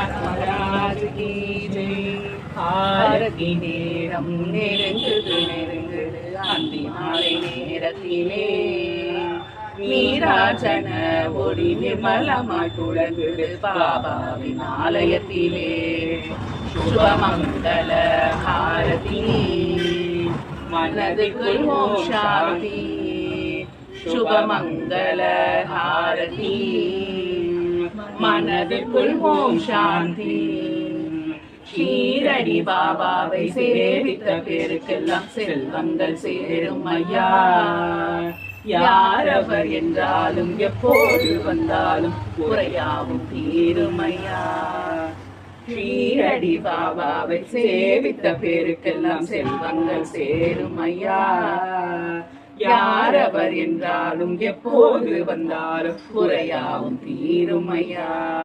महाराज की जय। ஆரத்தி நேரம் நெருங்குது நெருங்குது அந்தி மாலை நேரத்திலே நீராஜன ஒளி நிர்மலமாய் துளங்குது பாபாவின் ஆலயத்திலே. சுபமங்கல ஹாரதி மனதுக்குள் ஓம் சாந்தி. சுபமங்கல ஹாரதி மனதுக்குள் ஓம் சாந்தி. ஷீரடி பாபாவை சேவித்த பேருக்கெல்லாம் செல்வங்கள் சேரும் ஐயா. யார் அவர் என்றாலும் எப்போது வந்தாலும் குறையாவும் தீரும் ஐயா. ஷீரடி பாபாவை சேவித்த பேருக்கெல்லாம் செல்வங்கள் சேரும் ஐயா. யார் அவர் என்றாலும் எப்போது வந்தாலும் குறையாவும் தீரும் ஐயா.